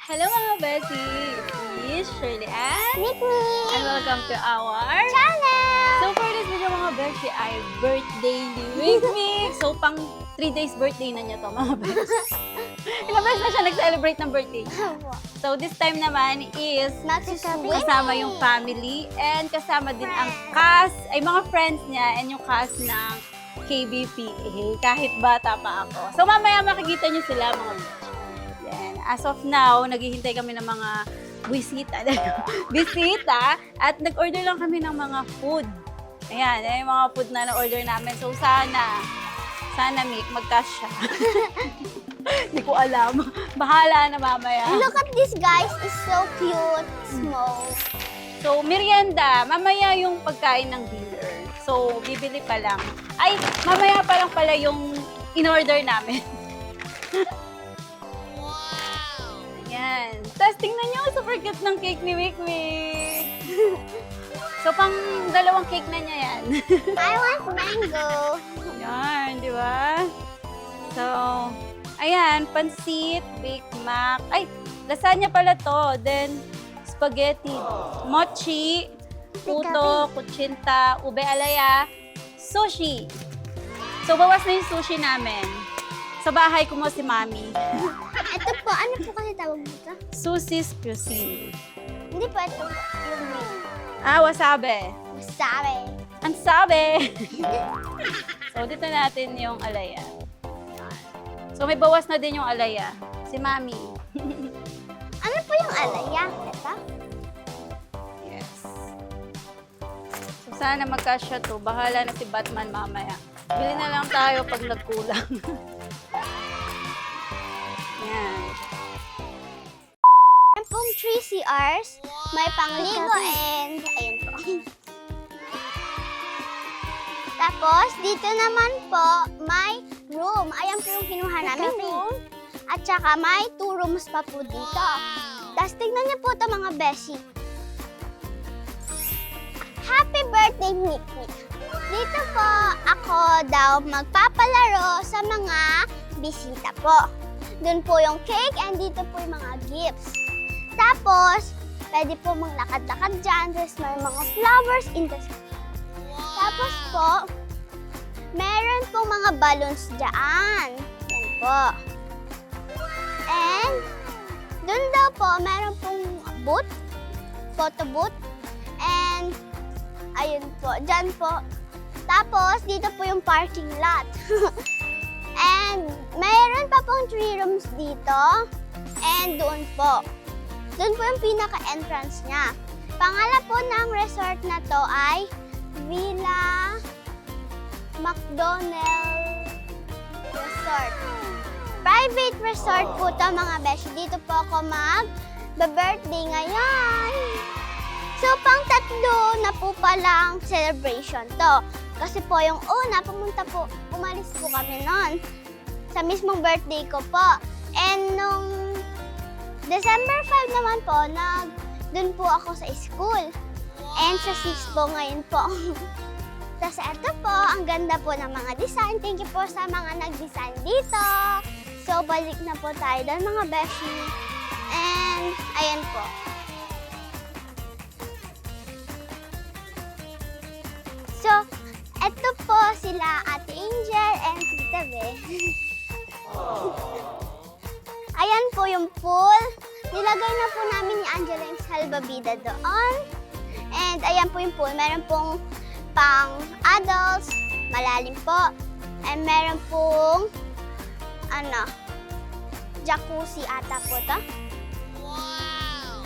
Hello mga bestie! It's Shirley and Meet me! and welcome to our Channel! So for this video mga bestie ay birthday ni Wigmig. So pang 3 days birthday na niya to mga bestie. Ilang beses na siya nag-celebrate ng birthday niya. So this time naman is kasama yung family and kasama din ang cast, ay mga friends niya and yung cast ng KBPA kahit bata pa ako. So mamaya makikita niyo sila mga bestie. Yan. As of now, naghihintay kami ng mga bisita at nag-order lang kami ng mga food. Ayan, yung mga food na na-order namin. So sana Mick, magkasya. Hindi ko alam. Bahala na mamaya. Look at this guys, it's so cute, small. So, merienda. Mamaya yung pagkain ng dinner. So, bibili pa lang. Ay, mamaya pa lang pala yung in-order namin. Ayan. Tapos tingnan nyo, super cute ng cake ni Wigmig. So, pang dalawang cake na niya yan. I want mango. Yan, di ba? So, ayan, pansit, Big Mac. Ay, lasagna pala to. Then, spaghetti, mochi, puto, kutsinta, ube alaya, sushi. So, bawas na yung sushi namin. Sa bahay ko mo si Mami. Ito po, ano po kasi tawag dito? Sushi's Cuisine. Hindi po, ito yung main. Ah, wasabi. Sabi. Ang sabi! So, dito natin yung alaya. So, may bawas na din yung alaya. Si Mami. Ano po yung alaya? Ito? Yes. So, sana magkasya to. Bahala na si Batman mamaya. Bili na lang tayo pag nagkulang. Yan. Meron pong 3 CRs, may pangligo and ayun po. Tapos, dito naman po, may room. Ayan po yung kinuha namin room. At saka may 2 rooms pa po dito. Tapos, tignan niyo po ito mga beshi. Happy birthday, Nick Nick. Dito po, ako daw magpapalaro sa mga bisita po. Doon po yung cake and dito po yung mga gifts. Tapos, pwede po maglakad-lakad dyan. Tapos may mga flowers in the sky. Tapos po, meron po mga balloons dyan. Yan po. And, doon daw po, meron pong booth, photo booth. And, ayun po, dyan po. Tapos, dito po yung parking lot. And, mayroon pa pong 3 rooms dito. And doon po. Doon po yung pinaka-entrance niya. Pangalan po ng resort na to ay Villa McDonald Resort. Private resort po to mga beshi. Dito po ako mag-birthday ngayon. So, pang 3 na po palang celebration to. Kasi po yung una, umalis po kami noon. Sa mismong birthday ko po. And nung December 5 naman po, dun po ako sa school. And sa 6 po ngayon po. Tapos ito po, ang ganda po ng mga design. Thank you po sa mga nag-design dito. So, balik na po tayo doon mga beshi. And, ayan po. So, eto po sila Ate Angel and Tita Be. Ayan po yung pool. Nilagay na po namin ni Angela yung salbabida doon. And ayan po yung pool. Meron pong pang adults, malalim po. And meron pong jacuzzi ata po to. Wow!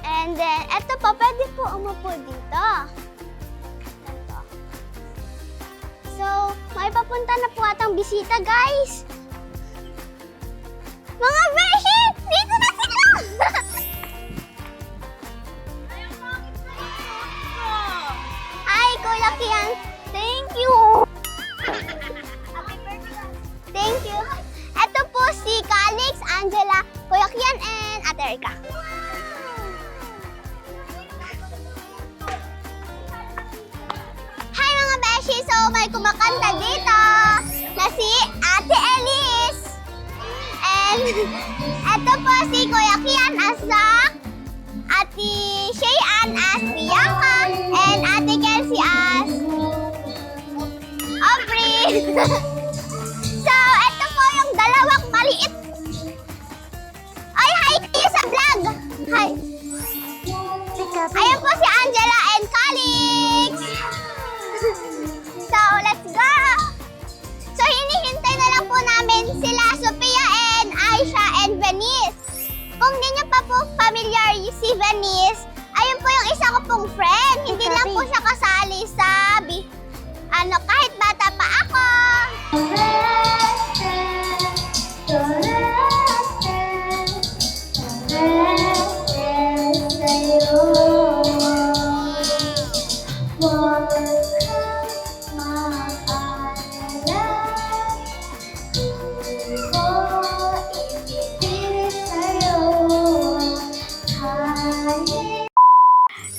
And then, eto po, pwede po umupo dito. So, may papunta na po atang bisita, guys. Mga beshi! Dito na sila! Hi, Kuya Kian. Thank you. Thank you. Ito po si Calix, Angela, Kuya Kian, and Ate Erica. Hi mga beshi! So, may kumakanta dito na si Ate Elise. And Ito po si Kuya Kian as Zach, Ate Shayan as Bianca, and Ate Kelsey as Aubrey. So, ito po yung dalawang maliit. Ay, hi kayo sa vlog! Hi! Ayan po si Angela and Calix! So, let's go! So, hinihintay na lang po namin sila Sophia and Aisha and Venice. Kung di nyo pa po familiar si Venice, ayun po yung isa ko pong friend. Hindi lang po siya kasali sa kahit bata pa ako.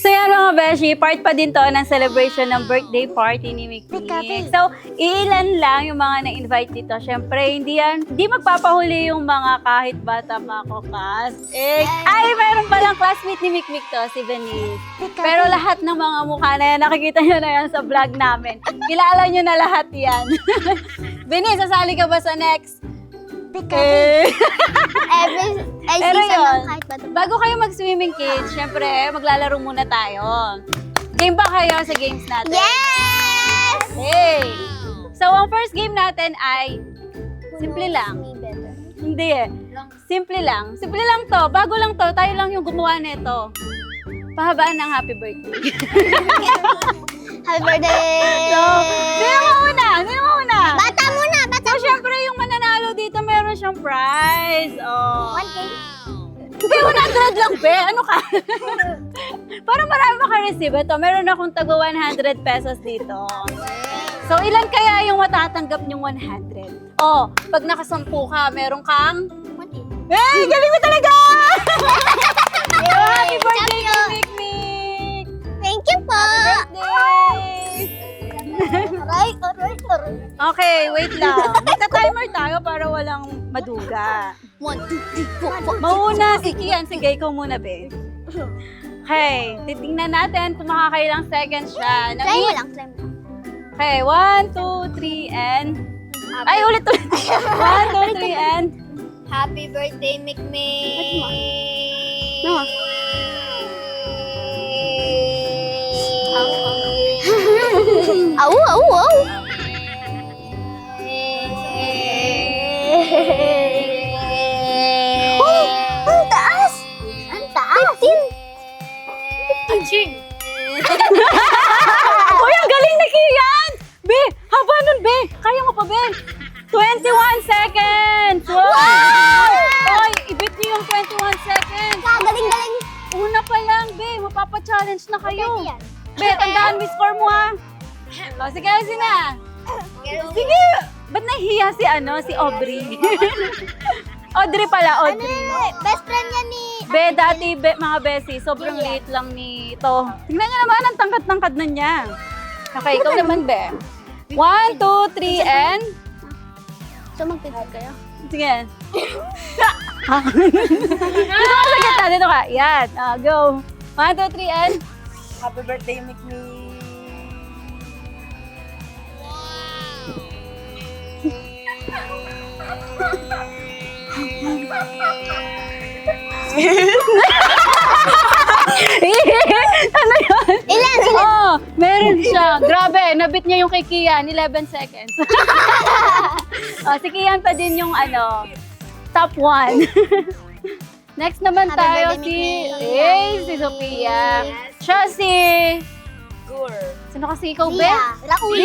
So yan mga beshi, part pa din to ng celebration ng birthday party ni Mikmik. So, ilan lang yung mga na-invite dito. Siyempre, hindi magpapahuli yung mga kahit bata pa ako Ay, meron palang classmate ni Mikmik to, si Venice. Pero lahat ng mga mukha na yan, nakikita nyo na yan sa vlog namin. Kilala nyo na lahat yan. Venice, sasali ka ba sa next? Pero yun, bago kayo mag-swimming kids, syempre, maglalaro muna tayo. Game ba kayo sa games natin? Yes! Hey! So, ang first game natin ay simple lang. Hindi eh. Simple lang. Simple lang to. Bago lang to. Tayo lang yung gumawa nito. Pahabaan ng happy birthday. Happy birthday! So, sino mauna? Bata muna! So, syempre, yung mananalo dito, meron siyang prize. Oh. 1K? Hindi, 100 lang, be. Ano ka? Para marami makareceive. Ito, meron akong tago 100 pesos dito. So, ilan kaya yung matatanggap niyong 100? Oh, pag nakasampu ka, meron kang... 1K. Eh, galing mo talaga! Happy birthday, Champion! Mikmik! Thank you po! Birthday! Aray. Okay, wait lang. Magta-timer tayo para walang maduga. 1, 2, 3, 4, 5. Mauna si Kian. Sige, ikaw muna, be. Okay, titingnan natin kung makakailang seconds siya. Try mo lang. Okay, 1, 2, 3, and... Ay, ulit. 1, 2, 3, and... Happy birthday, Mikmik! No. Au! Oh, ang taas! Ang taas! 15! Aching! Uy, ang galing ni Kian! Be, haba nun, be. Kaya mo pa, be. 21 seconds! Wow! Oy, ibit niyo yung 21 seconds. Galing! Una pa lang, be. Mapapa-challenge na kayo. Pwede yan. Be, tandaan mo yung score mo, ha? O, sige, na. Sige. Ba't nahihiya si Aubrey? Audrey pala, Audrey. Best friend niya ni... Be, dati, mga besi, sobrang liit lang nito. Tingnan niyo naman, ang tangkad-tangkad na niya. Okay, ikaw naman, be. 1, 2, 3, and... So, mag-pivot kayo? Sige. Dito ka sa gitna, dito ka. Yan, go. 1, 2, 3, and... Happy birthday, Mikmik! Ano yun? Ilan? Oh, meron siya. Grabe, nabit niya yung kay Kian, 11 seconds. Oh, si Kian pa din yung top 1. Next naman Happy tayo birthday, si Sophia. Siya si... Gur! Sino kasi ikaw, Be? Raul!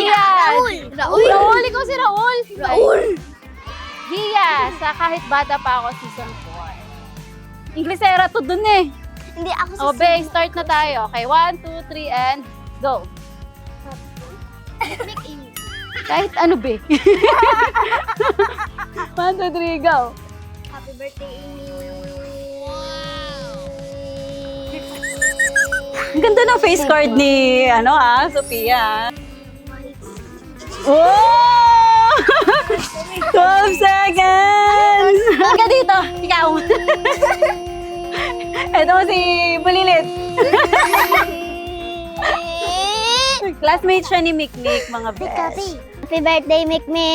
Raul, ikaw si Raul. Gia, sa kahit bata pa ako, season 4. Inglesera to dun eh. Hindi ako O, Be, start na tayo. Okay, 1, 2, 3, and go. Kahit ano, Be. 1, 2, 3, go. Happy birthday, Amy. Ang ganda ng face card ni, Sophia. Oh! 12 seconds! Halika dito. Ikaw. Ito si Bulilit. Classmate siya ni Mikmik, mga best. Happy birthday, Mikmik!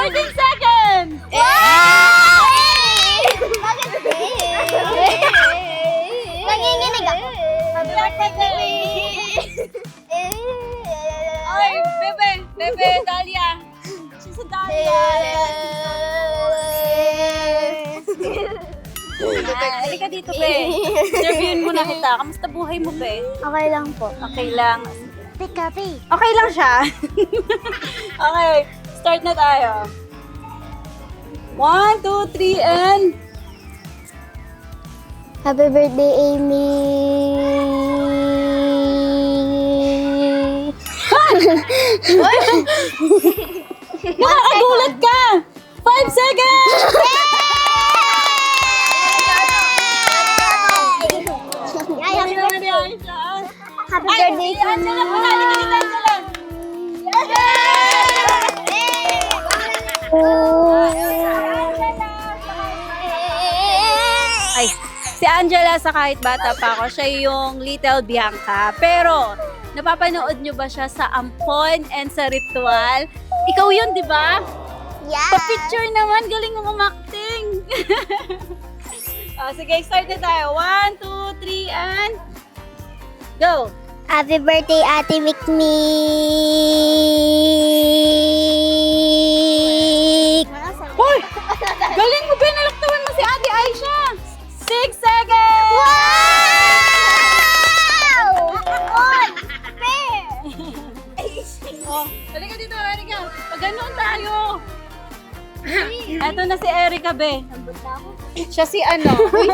14 seconds! Nanginginig ako. Happy birthday! Ay, Bebe, Dahlia. Siya sa Dahlia. Halika dito, Be. Interviewin muna kita. Kamusta buhay mo, Be? Okay lang po. Okay lang. Pikapi. Okay lang siya. Okay, start na tayo. 1, 2, 3, and... Happy birthday, Amy! Nakakagulat ka! 5 seconds! Happy birthday! Happy Ay, birthday si Angela po na. Halika dito, Angela. Ay, si Angela sa kahit bata pa ako, siya yung Little Bianca. Pero, napapanood nyo ba siya sa Ampon and sa Ritual? Ikaw yun, di ba? Yeah! Pa-picture naman, galing mo umakting. Sige, start na tayo. 1, 2, 3, and... Go! Happy birthday, Ate Mikmik! Hoy! Galing mo, binalaktawan mo si Ate Aisha! 6 seconds! Wow! On! Fair! Oh, halika dito, Erika. Pag ganoon tayo. Eto na si Erika, be. Siya si ano. Uy,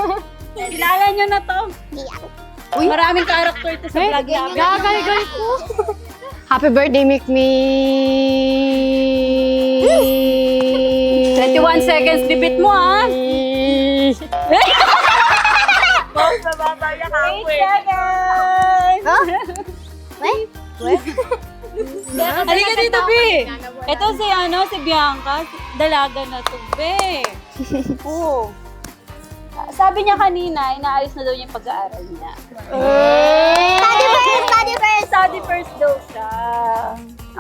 kilala nyo na to. Yeah. Uy, maraming character to sa vlog namin. Gagagal ko. Happy birthday, Mikmik! 21 seconds, bibit mo, ha? Boss, nababaya ka 8 seconds! Wait. Halika dito, Bi. Ito si si Bianca. Dalaga na to, Be. Oo. Sabi niya kanina, inaayos na daw niya yung pag-aaral niya. Study first! Study first! Study first daw siya.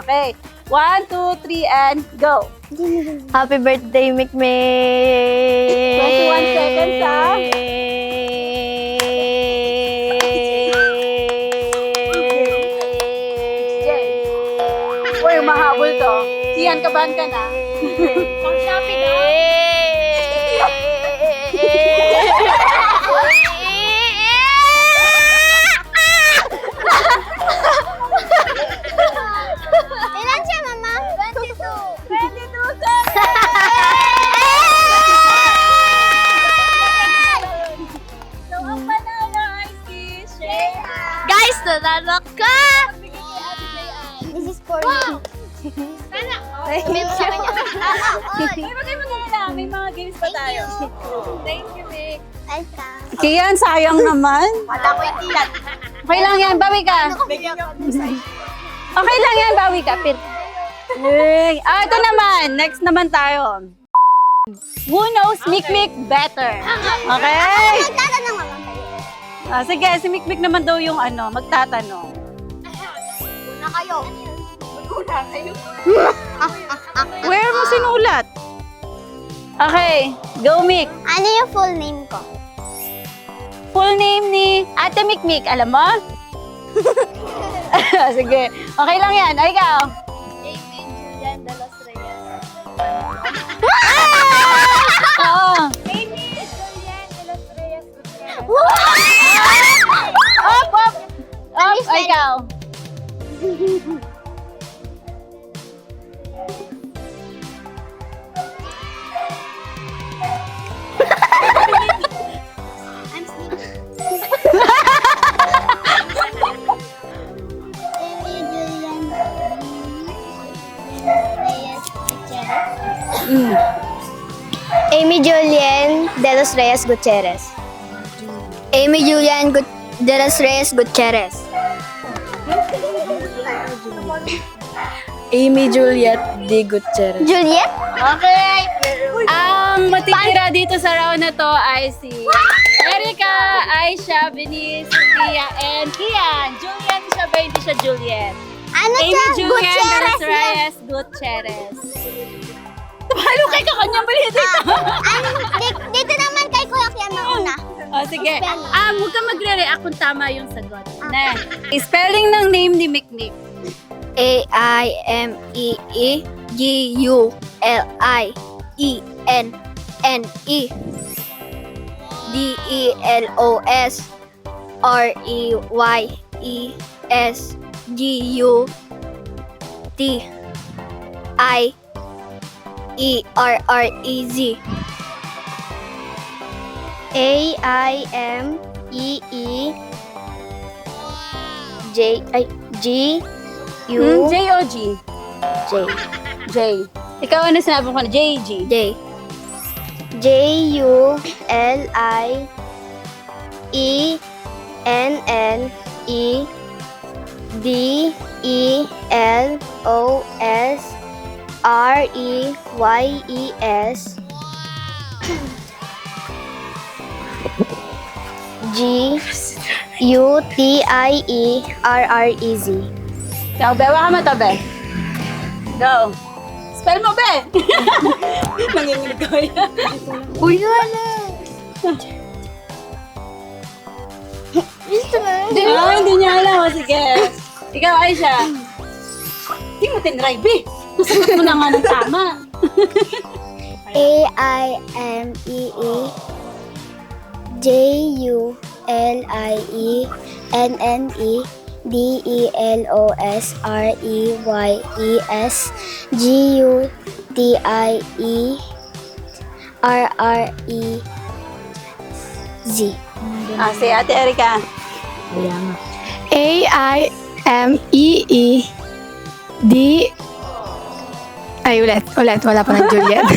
Okay. 1, 2, 3, and go. Happy birthday, Mikmik! 21 seconds, ha? Uy, mahabol to. Siyan, kabahan ka na. Pang Shopee na. Ilan siya, Mama? 22. 22 seconds! So, ang panalo ay si Shea. Guys, nanalo ka! Magbigay kay Ate Jayan. This is for you. Thank you. Uy, wag kayo mag-alala. May mga games pa tayo. Thank you, Vic. Welcome. Kian, sayang naman. Wala ko yung tiyan. Okay lang yan, bawi ka. Bigyan ko. Okay lang yan, bawi ka. Ito naman. Next naman tayo. Who knows Mikmik better? Okay? Magtatanong naman kayo. Sige, si Mikmik naman daw yung magtatanong. Una kayo. Where mo sinulat? Okay, go Mik. Ano yung full name ko? Full name ni Ate Mikmik, alam mo? Sige, okay lang yan. Ay, ikaw. Amy Julian de los Reyes. Oo. Amy Julian de los Reyes. Up, up. Up, ay, ikaw. I'm sleeping. Amy Julian Reyes. Amy Julian de los Reyes Gutierrez. Amy Julian de los Reyes Gutierrez. Amy Juliet D. Gutierrez. Juliet? Okay. Ang matitira dito sa round na to ay si Erica, Aisha, Venice, Sophia, and Kian. Julian siya ba? Hindi siya Juliet. Ano Amy siya? Julian de Gutierrez los yan. Reyes Gutierrez. Tumalo kay kakanyang bali dito. Dito naman kay Kuya Kian mauna. O sige. Huwag ka magre-react kung tama yung sagot. Na. Spelling ng name ni Mikmik. A-I-M-E-E-G-U-L-I-E-N-N-E D-E-L-O-S-R-E-Y-E-S-G-U-T-I-E-R-R-E-Z A-I-M-E-E-J-G-U J o G? J. J. Ikaw ano sinabi ko na? J, G. J. J-U-L-I-E-N-N-E D-E-L-O-S-R-E-Y-E-S G-U-T-I-E-R-R-E-Z Ikaw, be. Waka mo to, be. Go. Spell mo, be. Nanginginig ko yan. Uy, wala! Hindi niya alam. O, sige. Ikaw, Aisha. Hindi mo tinry, be. Nasagot mo na nga ng tama. A-I-M-E-E-J-U-L-I-E-N-N-E D-E-L-O-S-R-E-Y-E-S G-U-T-I-E-R-R-E-Z Si Ate Erica. A-I-M-E-E-D. Ay, ulit. Wala pa ng Juliet.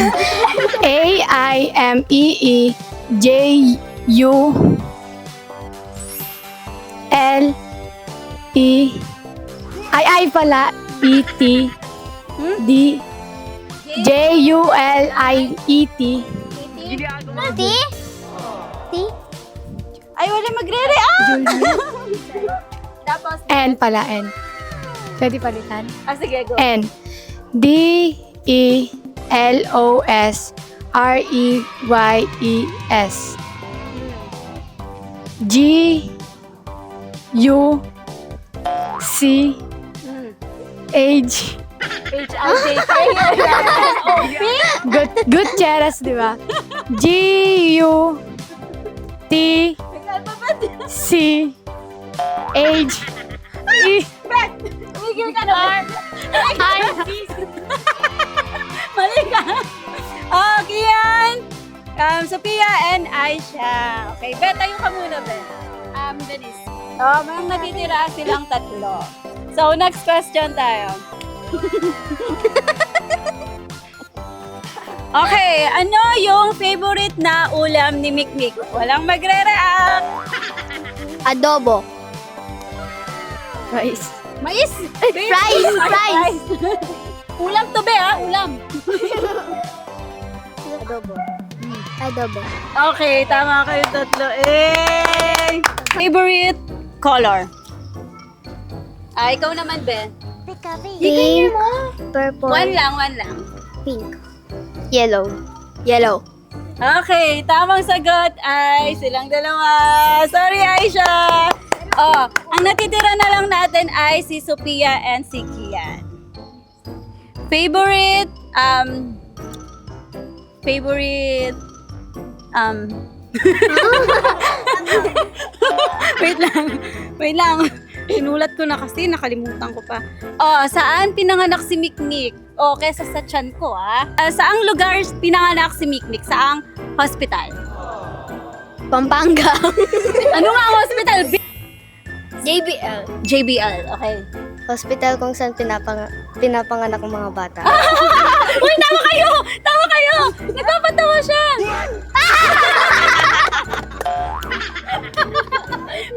A-I-M-E-E-J-U-L-E. Ay pala. E-T-D. J-U-L-I-E-T. T? T? Ay, wala magre-react. Tapos, N pala, N. Pwede palitan? sige, go. N. D-E-L-O-S-R-E-Y-E-S. G-U-C-H. H-I-J-K. Gutierrez, di ba? G-U-T-C-H-E. Tumigil ka na. Mali ka. Oh, Kian. Sophia and Aisha. Okay, be, tayo ka muna, be. Denise. May natitira silang tatlo. So, next question tayo. Okay, ano yung favorite na ulam ni Mikmik? Walang magre-react. Adobo. Rice. Mais! Fries! Ulam to, be, ha? Ulam. Adobo. Okay, tama kayo tatlo. Favorite color? Ikaw naman, be. Pink. Purple. One lang. Pink. Yellow. Yellow. Okay, tamang sagot ay silang dalawa. Sorry, Aisha. Ang natitira na lang natin ay si Sophia and si Kian. Favorite, wait lang. Sinulat ko na kasi, nakalimutan ko pa. Saan pinanganak si Mikmik? Kesa sa tiyan ko, saang lugar pinanganak si Mikmik? Saang hospital? Pampanga. Ano nga ang hospital? JBL. JBL, okay. Hospital kung saan pinapanganak ng mga bata. Uy, tama kayo! Tama kayo! Nagpapatawa siya!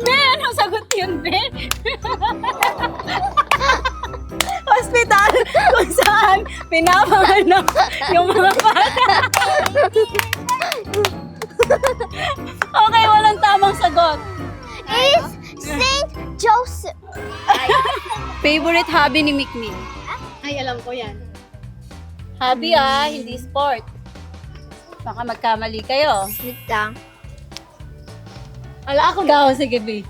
Be, anong sagot yun, Be? Hospital kung saan pinapanganak yung mga bata. Okay, walang tamang sagot. Is Saint Joseph. Favorite hobby ni Mikmik? Ay, alam ko yan. Hobby hindi sport. Baka magkamali kayo. Wait lang. Ala ako daw, sige B.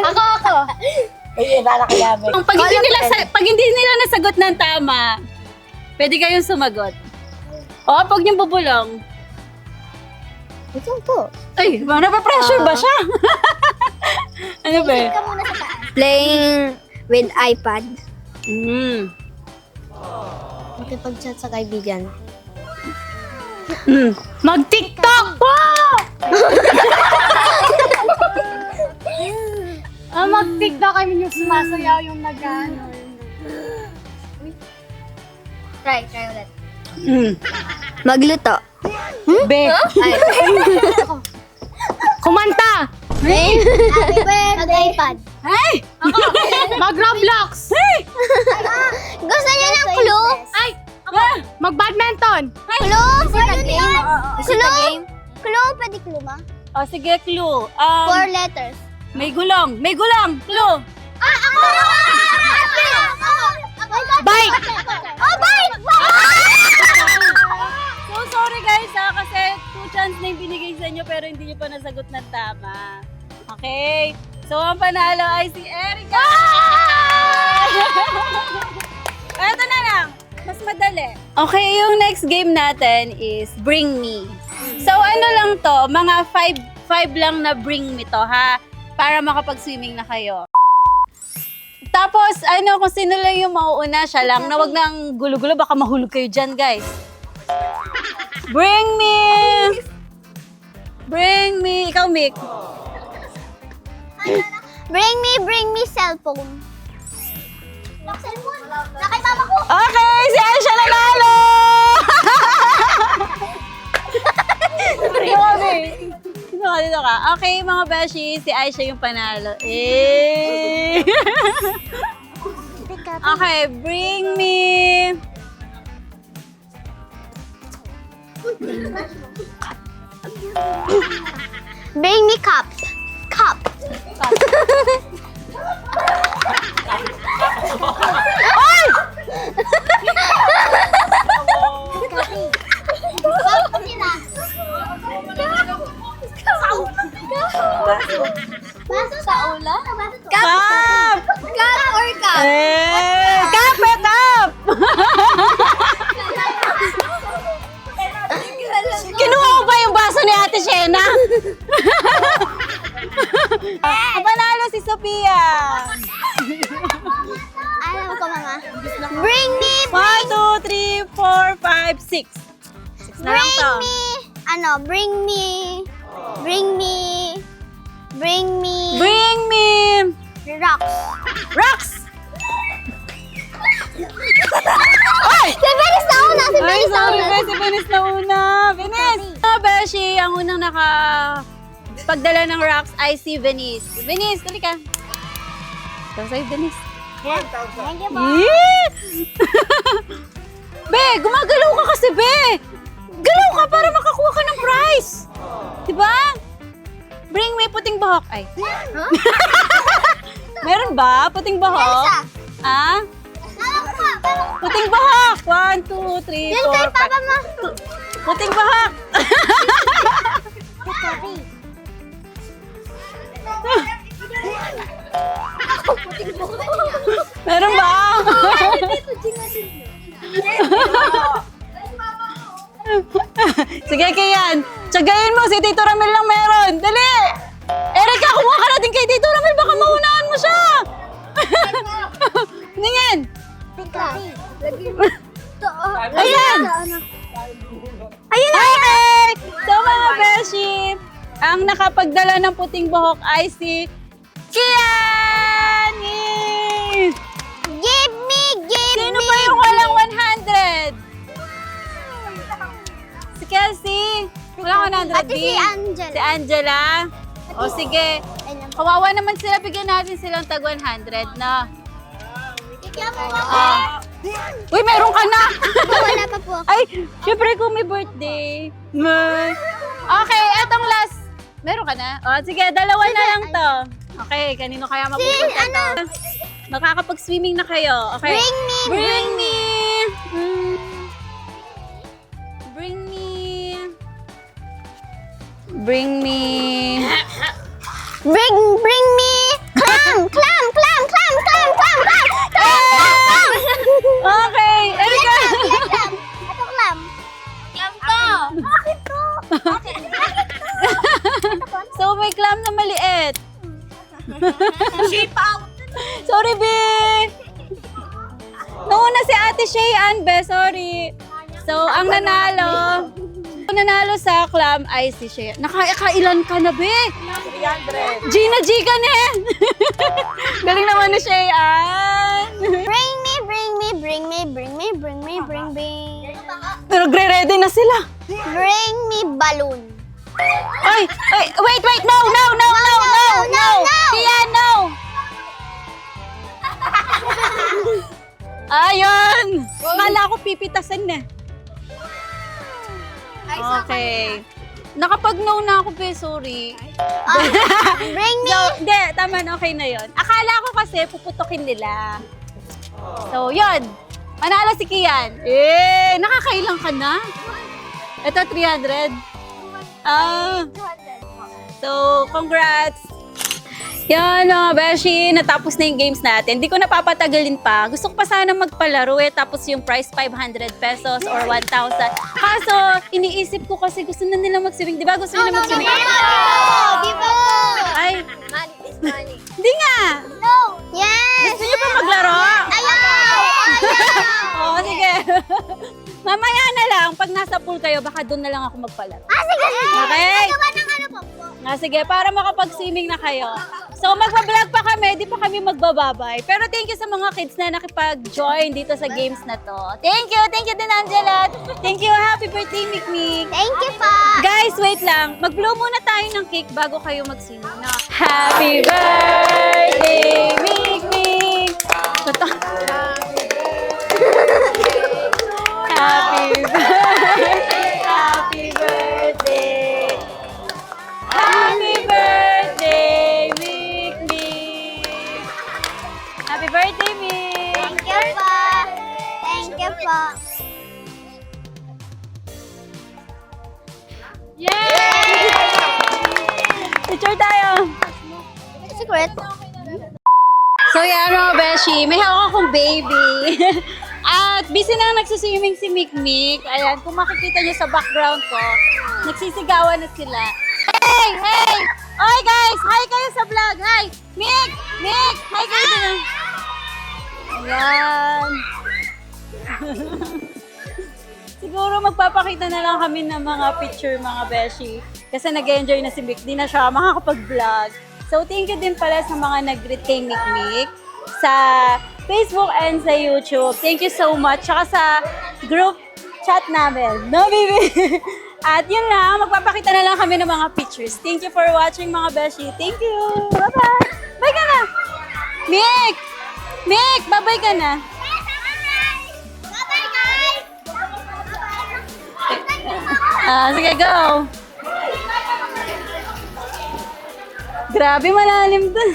Ako. Pag hindi nila nasagot ng tama, pwede kayong sumagot. O, pag niyong bubulong. Ito po. Ay, napapressure ba siya? Ano ba? Playing with iPad. Makipag-chat sa kaibigan. Mag-TikTok! Mag-TikTok, I mean yung sumasayaw, yung nag-ano. Try ulit. Magluto. Be. Kumanta! Happy birthday! iPad. Ay! Mag-Roblox! Gusto niyo ng clue? Ay! Mag-badminton! Clue? For the game? Clue? Clue? Pwede clue ma? O, sige, clue. 4 letters. May gulong. May gulang. Clue. Ako! Bike! Oh, bike! So, sorry guys kasi 2 chance na yung binigay sa inyo pero hindi nyo pa nasagot ng tama. Okay? So, ang panalo ay si Erica! Eto na lang. Mas madali. Okay, yung next game natin is Bring Me. So, ano lang to? Mga 5 lang na bring me to, ha? Para makapag-swimming na kayo. Tapos, kung sino lang yung mauuna, siya lang, na wag nang gulo-gulo, baka mahulog kayo dyan, guys. Bring me! Bring me! Ikaw, Mick. Bring me cellphone. Cellphone? Nakay mama ko. Okay, si Aisha nanalo! Dito ka. Okay, mga beshi, si Aisha yung panalo. Eh! Okay, bring me... Bring me cup. Cup. Baso sa ula? Cup! Cup or cup? Eh! Cup! Cup! Kinuha ko ba yung baso ni Ate Shena? Ang panalo si Sophia. Alam ko mga. Bring me, 1, 2, 3, 4, 5, 6. 6 na lang to. bring me Bring me rocks. rocks! Si Benis na una, si Ay, Benis na sorry una. ba? Si Benis na una. Benis! Beshi, ang unang pagdala ng rocks ay si Benis. Benis, dali ka. Ito sa'yo, Benis. Thank you po. Yeah! Be, gumagalaw ka kasi, Be! Galaw ka para makakuha ka ng prize! Diba? Bring me puting bahok. Ay. Meron ba? Puting bahok? Elsa. Ah? Alam ko, pero... Puting bahok! 1, 2, 3, 4, 5. Yan kay Papa mo. Puting bahok! Meron ba? Sige, Kian. Tsagayin mo, si Tito Ramil lang meron. Dali! Erika, kumuha ka natin kay Tito Ramil. Baka maunahan mo siya. Tingin. Ayan! Ayun na! Okay! So mga beshi, Ang nakapagdala ng puting buhok ay si Kian! Yay! Give me! Sino pa yung walang 100? Si Kelsey. Walang 100, Pati si Angela. Si Angela. O sige. Ayun. Kawawa naman sila. Bigyan natin silang tag 100 na. Bigyan mo ako. Uy, meron ka na! Wala pa po ako. Ay, syempre kung may birthday. Okay, etong last. Meron ka na? O, sige, dalawa na lang to. Okay, kanino kaya mapupunta to? Makakapag-swimming na kayo. Okay. Bring me! Bring me! Bring me! Bring me! Bring me! Clam! Clam! Clam! Clam! Clam! Clam! Clam! Clam! Okay, Erika! Clam! Ito clam. Clam to! Bakit to? So, may clam na maliit. Shape out! Sorry, B! Nauna si Ate Shayan, be. Sorry. So, ang nanalo sa clam ay si Shayan. Nakailan ka na, be? 300. Gina G ka na eh. Galing naman ni Shayan. Bring me! Bring me! Bring me! Bring me! Bring me! Bring me! Pero ready na sila. Bring me balloon. Ay, wait, no. Kian, no. Ayun. Kala ko pipitasan na. Okay. Nakapag-no na ako, be. Sorry. Bring me! Hindi, tama na. Okay na yun. Akala ko kasi puputokin nila. So, yun. Manalo si Kian. Nakakailang ka na? Ito, 300. So, congrats. Yan, Beshi, natapos na yung games natin. Hindi ko napapatagalin pa. Gusto ko pa sana magpalaro tapos yung price 500 pesos or 1,000. Kaso, iniisip ko kasi gusto na nila mag-swimming. Di ba gusto nila mag-swimming? Diba? Ay, Money is money. hindi nga. No! Yes! Gusto niyo pa maglaro? Ayaw! Oo, sige. Mamaya na lang, pag nasa pool kayo, baka doon na lang ako magpalaro. Sige! Okay? Gawa ng ano po po? Sige, para makapag-swimming na kayo. So, magpa-vlog pa kami, di pa kami magbababay. Pero thank you sa mga kids na nakipag-join dito sa games na to. Thank you din, Angela. Thank you, happy birthday, Mikmik. Thank you po! Guys, wait lang. Mag-blow muna tayo ng cake bago kayo mag-swimming na. Happy birthday, Mikmik! Happy birthday! Happy birthday! Happy birthday, Mikmik! Happy birthday, Mik! Thank you po! Thank you po! Yay! Picture tayo! Secret? So yan, mga Beshi, may hawak akong baby. At busy na nagsiswimming si Mikmik. Ayan, kung makikita niyo sa background ko, nagsisigawan na sila. Hey! Oy guys! Hi kayo sa vlog! Hi! Mik! Hi kayo din! Ayan. Siguro magpapakita na lang kami ng mga picture, mga Beshi. Kasi nag-enjoy na si Mik. Di na siya makakapag-vlog. So, thank you din pala sa mga nag-greet kay Mikmik sa Facebook and sa YouTube. Thank you so much. Tsaka sa group chat namin. No, baby? At yun lang, magpapakita na lang kami ng mga pictures. Thank you for watching, mga Beshi. Thank you. Bye-bye. Bye ka na. Mik! Bye-bye ka na. Bye-bye, guys! Sige, go. Grabe, malalim dun.